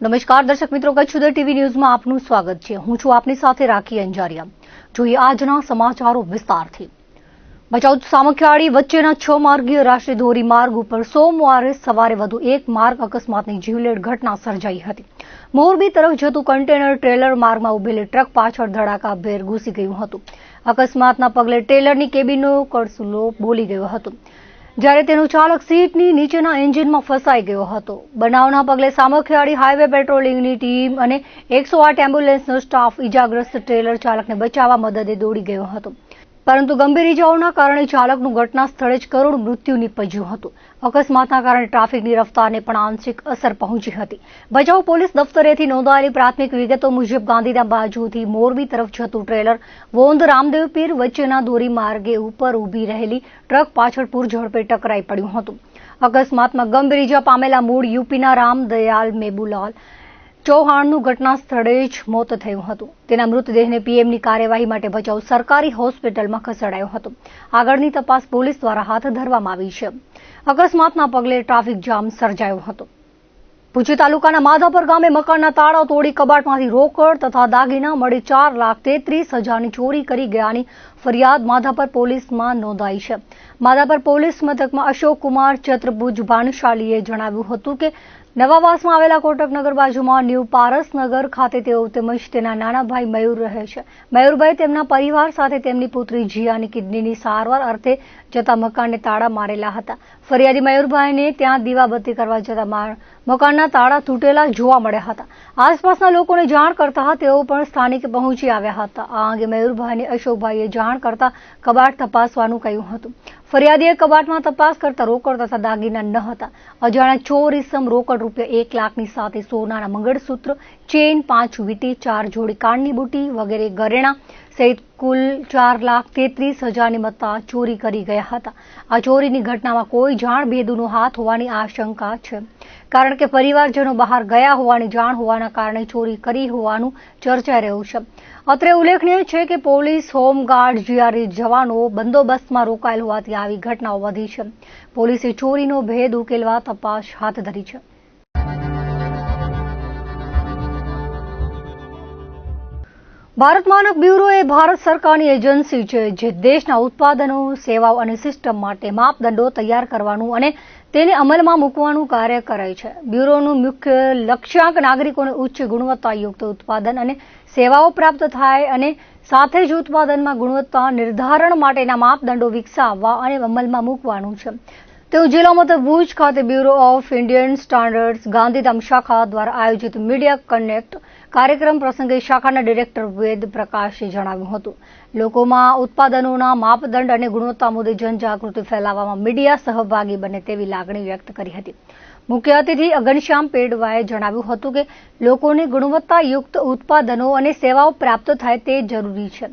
નમસ્કાર દર્શક મિત્રો, કચ્છ ઉદય ટીવી ન્યૂઝમાં આપનું સ્વાગત છે। હું છું આપની સાથે રાખી અંજારિયા। જોઈએ આજના સમાચારો વિસ્તારથી। ભચાઉ સામખિયાળી વચ્ચેના 6 માર્ગીય રાષ્ટ્રીય ધોરીમાર્ગ ઉપર સોમવારે સવારે વધુ એક માર્ગ અકસ્માતની જીવલેણ ઘટના સર્જાઈ હતી। મોરબી તરફ જતું કન્ટેનર ટ્રેલર માર્ગમાં ઉભેલી ટ્રક પાછળ ધડાકાભેર ઘૂસી ગયું હતું। અકસ્માતના પગલે ટ્રેલરની કેબિનનો કળસુલો બોલી ગયો હતો, જ્યારે તેનો ચાલક સીટની નીચેના એન્જિનમાં ફસાઈ ગયો હતો। બનાવના પગલે સામખિયાળી હાઈવે પેટ્રોલિંગની ટીમ અને 108 એમ્બ્યુલન્સનો સ્ટાફ ઈજાગ્રસ્ત ટ્રેલર ચાલકને બચાવવા મદદે દોડી ગયો હતો, પરંતુ ગંભીર ઈજાઓના કારણે ચાલકનું ઘટના સ્થળે જ કરુણ મૃત્યુ નીપજ્યું હતું। અકસ્માતના કારણે ટ્રાફિકની રફતારને પણ આંશિક અસર પહોંચી હતી। ભચાઉ પોલીસ દફતરેથી નોંધાયેલી પ્રાથમિક વિગતો મુજબ ગાંધીધામ બાજુથી મોરબી તરફ જતું ટ્રેલર વોંધ રામદેવ પીર વચ્ચેના ધોરીમાર્ગે ઉપર ઊભી રહેલી ટ્રક પાછળ પૂર ઝડપે ટકરાઈ પડ્યું હતું। અકસ્માતમાં ગંભીર ઈજા પામેલા મૂળ યુપીના રામદયાલ મેબુલાલ ચૌહાણનું ઘટના સ્થળે જ મોત થયું હતું। તેના મૃતદેહને પીએમની કાર્યવાહી માટે ભચાઉ સરકારી હોસ્પિટલમાં ખસેડાયો હતો। આગળની તપાસ પોલીસ દ્વારા હાથ ધરવામાં આવી છે। અકસ્માતના પગલે ટ્રાફિક જામ સર્જાયો હતો। ભુજ તાલુકાના માધાપર ગામે મકાનના તાળા તોડી કબાટમાંથી રોકડ તથા દાગીના મળી 4,33,000ની ચોરી કરી ગયાની ફરિયાદ માધાપર પોલીસમાં નોંધાઈ છે। માધાપર પોલીસ મથકમાં અશોક કુમાર ચત્રભુજ ભાનુશાલીએ જણાવ્યું હતું કે નવાવાસમાં આવેલા કોટકનગર બાજુમાં ન્યૂ પારસનગર ખાતે તેઓ તેમજ તેના નાના ભાઈ મયુર રહે છે। મયુરભાઈ તેમના પરિવાર સાથે તેમની પુત્રી જીયાની કિડનીની સારવાર અર્થે જતા મકાનને તાળા મારેલા હતા। ફરિયાદી મયુરભાઈને ત્યાં દીવાબત્તી કરવા જતા મકાનના તાળા તૂટેલા જોવા મળ્યા હતા। આસપાસના લોકોને જાણ કરતા તેઓ પણ સ્થાનિકે પહોંચી આવ્યા હતા। આ અંગે મયુરભાઈને અશોકભાઈએ જાણ કરતા કબાટ તપાસવાનું કહ્યું હતું। ફરિયાદીએ કબાટમાં તપાસ કરતા રોકડ તથા દાગીના ન હતા। અજાણ્યા ચોર ઇસમ રોકડ રૂપિયા 1 લાખની સાથે સોનાના મંગળસૂત્ર, ચેઇન, 5 વીંટી, 4 જોડી કાનની બુટી વગેરે ઘરેણા સહિત કુલ 4,33,000ની મત્તા ચોરી કરી ગયા હતા। આ ચોરીની ઘટનામાં કોઈ જાણ ભેદુનો હાથ હોવાની આશંકા છે, કારણ કે પરિવારજનો બહાર ગયા હોવાની જાણ હોવાના કારણે ચોરી કરી હોવાનું ચર્ચાઈ રહ્યું છે। અત્રે ઉલ્લેખનીય છે કે પોલીસ, હોમગાર્ડ, જીઆરઈ જવાનો બંદોબસ્તમાં રોકાયેલ હોવાથી આવી ઘટનાઓ વધી છે। પોલીસે ચોરીનો ભેદ ઉકેલવા તપાસ હાથ ધરી છે। ભારત માનક બ્યુરો એ ભારત સરકારની એજન્સી છે જે દેશના ઉત્પાદનો, સેવાઓ અને સિસ્ટમ માટે માપદંડો તૈયાર કરવાનું અને તેને અમલમાં મૂકવાનું કાર્ય કરે છે। બ્યુરોનું મુખ્ય લક્ષ્યાંક નાગરિકોને ઉચ્ચ ગુણવત્તાયુક્ત ઉત્પાદન અને સેવાઓ પ્રાપ્ત થાય અને સાથે જ ઉત્પાદનમાં ગુણવત્તા નિર્ધારણ માટેના માપદંડો વિકસાવવા અને અમલમાં મૂકવાનું છે, તેવું જિલ્લા મથક ભુજ ખાતે bureau of Indian standards Gandhidham શાખા દ્વારા આયોજિત મીડિયા કનેક્ટ કાર્યક્રમ પ્રસંગે શાખાના ડિરેક્ટર વેદ પ્રકાશે જણાવ્યું હતું। લોકોમાં ઉત્પાદનોના માપદંડ અને ગુણવત્તા મુદ્દે જનજાગૃતિ ફેલાવવામાં મીડિયા સહભાગી બને તેવી લાગણી વ્યક્ત કરી હતી। મુખ્ય અતિથિ ઘનશ્યામ પેડવાએ જણાવ્યું હતું કે લોકોને ગુણવત્તાયુક્ત ઉત્પાદનો અને સેવાઓ પ્રાપ્ત થાય તે જરૂરી છે,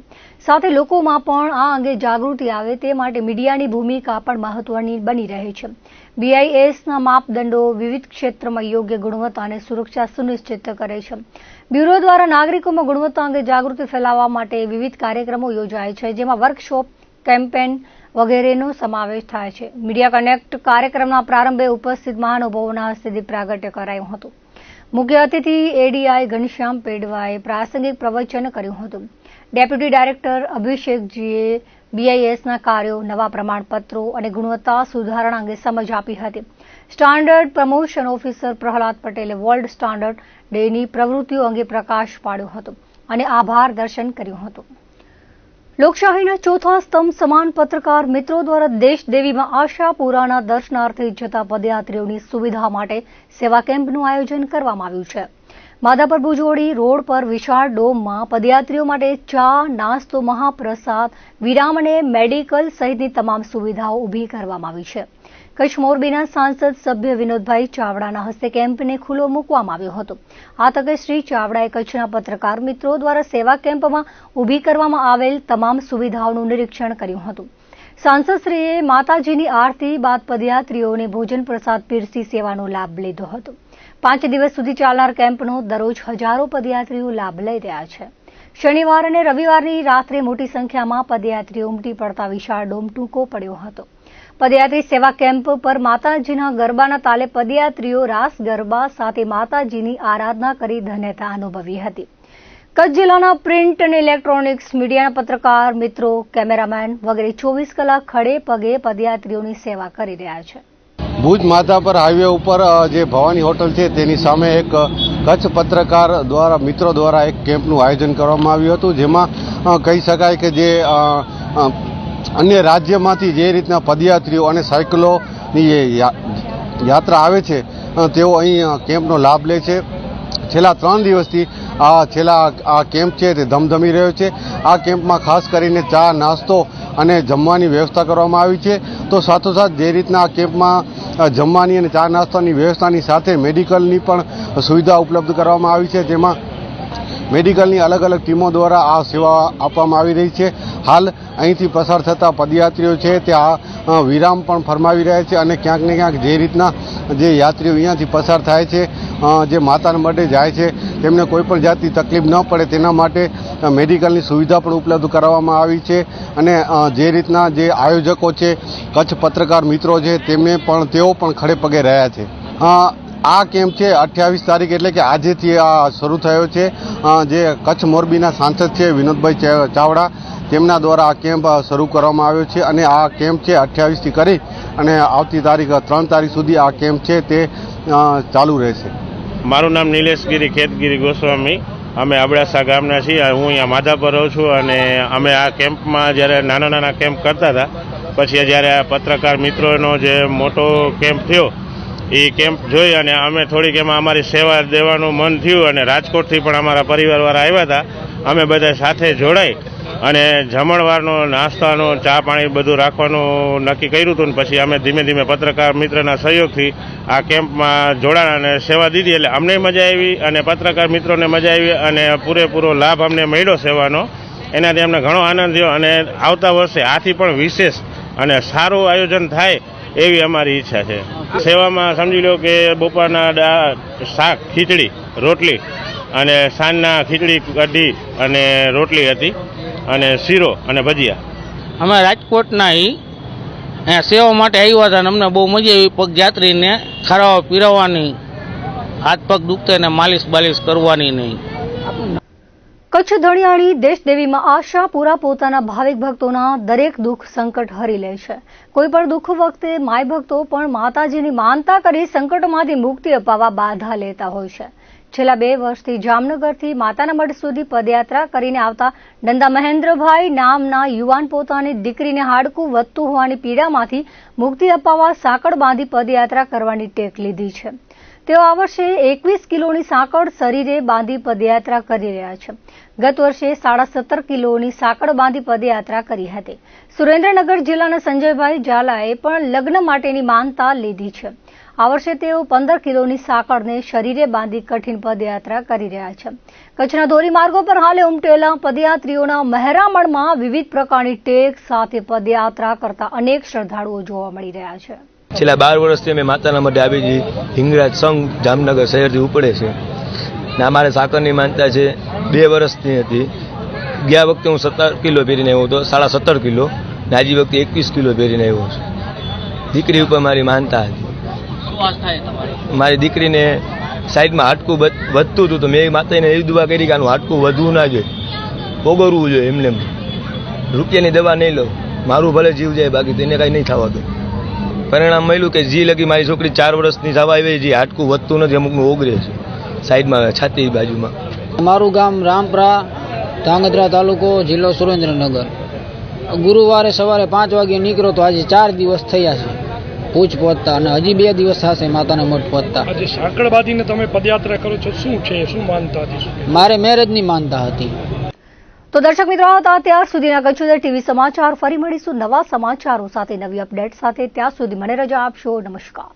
સાથે લોકોમાં પણ આ અંગે જાગૃતિ આવે તે માટે મીડિયાની ભૂમિકા પણ મહત્વની બની રહે છે। BISના માપદંડો વિવિધ ક્ષેત્રમાં યોગ્ય ગુણવત્તા અને સુરક્ષા સુનિશ્ચિત કરે છે। બ્યુરો દ્વારા નાગરિકોમાં ગુણવત્તા અંગે જાગૃતિ ફેલાવવા માટે વિવિધ કાર્યક્રમો યોજાય છે, જેમાં વર્કશોપ, કેમ્પેન વગેરેનો સમાવેશ થાય છે। મીડિયા કનેક્ટ કાર્યક્રમના પ્રારંભે ઉપસ્થિત મહાનુભાવોના હસ્તે દીપ પ્રાગટ્ય કરાયું હતું। મુખ્ય અતિથિ ADI ઘનશ્યામ પેડવાએ પ્રાસંગિક પ્રવચન કર્યું હતું। ડેપ્યુટી ડાયરેક્ટર અભિષેકજીએ BISના કાર્યો, નવા પ્રમાણપત્રો અને ગુણવત્તા સુધારણા અંગે સમજ આપી હતી। સ્ટાન્ડર્ડ પ્રમોશન ઓફિસર પ્રહલાદ પટેલે વર્લ્ડ સ્ટાન્ડર્ડ ડેની પ્રવૃત્તિઓ અંગે પ્રકાશ પાડ્યો હતો અને આભાર દર્શન કર્યું હતું। લોકશાહીના ચોથા સ્તંભ સમાન પત્રકાર મિત્રો દ્વારા દેશદેવીમાં આશાપુરાના દર્શનાર્થે જતા પદયાત્રીઓની સુવિધા માટે સેવા કેમ્પનું આયોજન કરવામાં આવ્યું છે। માધાપર ભુજોડી રોડ પર વિશાળ ડોમમાં પદયાત્રીઓ માટે ચા, નાસ્તો, મહાપ્રસાદ, વિરામ અને મેડિકલ સહિતની તમામ સુવિધાઓ ઊભી કરવામાં આવી છે। કચ્છ મોરબીના સાંસદ સભ્ય વિનોદભાઈ ચાવડાના હસ્તે કેમ્પને ખુલ્લો મૂકવામાં આવ્યો હતો। આ તકે શ્રી ચાવડાએ કચ્છના પત્રકાર મિત્રો દ્વારા સેવા કેમ્પમાં ઊભી કરવામાં આવેલ તમામ સુવિધાઓનું નિરીક્ષણ કર્યું હતું। સાંસદશ્રીએ માતાજીની આરતી બાદ પદયાત્રીઓને ભોજન પ્રસાદ પીરસી સેવાનો લાભ લીધો હતો। 5 દિવસ સુધી ચાલનાર કેમ્પનો દરરોજ હજારો પદયાત્રીઓ લાભ લઈ રહ્યા છે। શનિવાર અને રવિવારની રાત્રે મોટી સંખ્યામાં પદયાત્રીઓ ઉમટી પડતા વિશાળ ડોમ ટૂંકો પડ્યો હતો। પદયાત્રી સેવા કેમ્પ પર માતાજીના ગરબાના તાલે પદયાત્રીઓ રાસ ગરબા સાથે માતાજીની આરાધના કરી ધન્યતા અનુભવી હતી. કચ્છ જિલ્લાના પ્રિન્ટ અને ઇલેક્ટ્રોનિક્સ મીડિયાના પત્રકાર મિત્રો, કેમેરામેન વગેરે 24 કલાક ખડે પગે પદયાત્રીઓની સેવા કરી રહ્યા છે. ભુજ માધાપર હાઈવે ઉપર જે ભવાની હોટલ છે તેની સામે એક કચ્છ પત્રકાર દ્વારા મિત્રો દ્વારા એક કેમ્પનું આયોજન કરવામાં આવ્યું હતું, જેમાં કહી શકાય કે જે અન્ય રાજ્યમાંથી જે રીતના પદયાત્રીઓ અને સાયકલોની યાત્રા આવે છે તેઓ અહીં કેમ્પનો લાભ લે છે. છેલ્લા 3 દિવસથી આ કેમ્પ છે તે ધમધમી રહ્યો છે. આ કેમ્પમાં ખાસ કરીને ચા, નાસ્તો અને જમવાની વ્યવસ્થા કરવામાં આવી છે. તો સાથોસાથ જે રીતના આ કેમ્પમાં જમવાની અને ચા નાસ્તાની વ્યવસ્થાની સાથે મેડિકલની પણ સુવિધા ઉપલબ્ધ કરવામાં આવી છે, જેમાં મેડિકલની અલગ અલગ ટીમો દ્વારા આ સેવા આપવામાં આવી રહી છે. હાલ અહીંથી પસાર થતા પદયાત્રીઓ છે તે આ વિરામ પણ ફરમાવી રહ્યા છે અને ક્યાંક ને ક્યાંક જે રીતના જે યાત્રીઓ અહીંયાથી પસાર થાય છે, જે માતાના મઢે જાય છે, તેમને કોઈ પણ જાતની તકલીફ ન પડે તેના માટે મેડિકલની સુવિધા પણ ઉપલબ્ધ કરાવવામાં આવી છે. અને જે રીતના જે આયોજકો છે, કચ્છ પત્રકાર મિત્રો છે, તેઓ પણ ખડે પગે રહ્યા છે. આ કેમ્પ છે 28 તારીખ એટલે કે આજેથી આ શરૂ થયો છે. જે કચ્છ મોરબીના સાંસદ છે વિનોદભાઈ ચાવડા, તેમના દ્વારા આ કેમ્પ શરૂ કરવામાં આવ્યો છે અને આ કેમ્પ છે 28થી કરી અને આવતી તારીખ 3 તારીખ સુધી આ કેમ્પ છે તે ચાલુ રહેશે. મારું નામ નિલેશગીરી ખેતગીરી ગોસ્વામી. અમે અબડાસા ગામના છીએ. હું અહીંયા માધાપર રહું છું અને અમે આ કેમ્પમાં જ્યારે નાના કેમ્પ કરતા હતા, પછી જ્યારે આ પત્રકાર મિત્રોનો જે મોટો કેમ્પ થયો એ કેમ્પ જોઈ અને અમે થોડીક એમાં અમારી સેવા દેવાનું મન થયું અને રાજકોટથી પણ અમારા પરિવારવાળા આવ્યા હતા. અમે બધા સાથે જોડાઈ અને જમણવારનો, નાસ્તાનો, ચા પાણી બધું રાખવાનું નક્કી કર્યું હતું. પછી અમે ધીમે ધીમે પત્રકાર મિત્રના સહયોગથી આ કેમ્પમાં જોડાણા અને સેવા દીધી. એટલે અમને મજા આવી અને પત્રકાર મિત્રોને મજા આવી અને પૂરેપૂરો લાભ અમને મળ્યો સેવાનો. એનાથી અમને ઘણો આનંદ થયો અને આવતા વર્ષે આથી પણ વિશેષ અને સારું આયોજન થાય એવી અમારી ઈચ્છા છે. સેવામાં સમજી લો કે બપોરના શાક, ખીચડી, રોટલી અને સાંજના ખીચડી, કઢી અને રોટલી હતી અને શીરો અને ભજીયા. અમે રાજકોટના અહીંયા સેવા માટે આવ્યા હતા અને અમને બહુ મજા આવી. પગયાત્રીને ખારાવા પીરવવાની, હાથ પગ દુખતા ને માલિશ કરવાની નહીં. કચ્છ ધણિયાળી દેશદેવીમાં આશાપુરા પોતાના ભાવિક ભક્તોના દરેક દુઃખ સંકટ હરી લે છે. કોઈ પણ દુઃખ વખતે માય ભક્તો પણ માતાજીની માનતા કરી સંકટમાંથી મુક્તિ અપાવવા બાધા લેતા હોય છે. છેલ્લા 2 વર્ષથી જામનગરથી માતાના મઢ સુધી પદયાત્રા કરીને આવતા નંદા મહેન્દ્રભાઈ નામના યુવાન પોતાની દીકરીને હાડકું વધતું હોવાની પીડામાંથી મુક્તિ અપાવવા સાંકળ બાંધી પદયાત્રા કરવાની ટેક લીધી છે. તેઓ આ વર્ષે 21 કિલોની સાંકળ શરીરે બાંધી પદયાત્રા કરી રહ્યા છે. ગત વર્ષે 17.5 કિલોની સાંકળ બાંધી પદયાત્રા કરી હતી. સુરેન્દ્રનગર જિલ્લાના સંજયભાઈ ઝાલાએ પણ લગ્ન માટેની માનતા લીધી છે. આ વર્ષે તેઓ 15 કિલોની સાંકળને શરીરે બાંધી કઠિન પદયાત્રા કરી રહ્યા છે. કચ્છના ધોરીમાર્ગો પર હાલે ઉમટેલા પદયાત્રીઓના મહેરામણમાં વિવિધ પ્રકારની ટેક સાથે પદયાત્રા કરતા અનેક શ્રદ્ધાળુઓ જોવા મળી રહ્યા છે. છેલ્લા 12 વર્ષથી અમે માતાના મઢે આવી છીએ. હિંગરાજ સંઘ જામનગર શહેરથી ઉપડે છે ને અમારે સાકરની માનતા છે 2 વર્ષની હતી. ગયા વખતે હું 17 કિલો પહેરીને આવ્યો હતો, 17.5 કિલો, ને આજની વખતે 21 કિલો પહેરીને આવ્યો છું. દીકરી ઉપર મારી માનતા હતી. મારી દીકરીને સાઈડમાં હાડકું વધતું હતું તો મેં માતાને એવી દુઆ કરી કે આનું હાડકું વધવું ના જોઈએ, ઓગળવું જોઈએ. એમને રૂપિયાની દવા નહીં લો, મારું ભલે જીવ જાય બાકી તેને કાંઈ નહીં થવા દો. પરિણામ મળ્યું કે જી લગી મારી છોકરી 4 વર્ષની થવા આવી, જે હાડકું વધતું નથી, અમુકનું ઓગળે છે સાઈડમાં, છાતી બાજુમાં. મારું ગામ રામપરા, ધાંગધ્રા તાલુકો, જિલ્લો સુરેન્દ્રનગર. ગુરુવારે સવારે 5 વાગે નીકળ્યો તો આજે 4 દિવસ થયા છે ભુજ પહોંચતા અને હજી 2 દિવસ થશે માતાના મઢ પહોંચતા. આજે સાંકળ બાંધીને તમે પદયાત્રા કરો છો, શું છે, શું માનતા હતી? મારે મેરેજની માનતા હતી. તો દર્શક મિત્રો, હતા ત્યાર સુધીના કચ્છ ટીવી સમાચાર. ફરી મળીશું નવા સમાચારો સાથે, નવી અપડેટ સાથે. ત્યાં સુધી મને રજા આપશો. નમસ્કાર.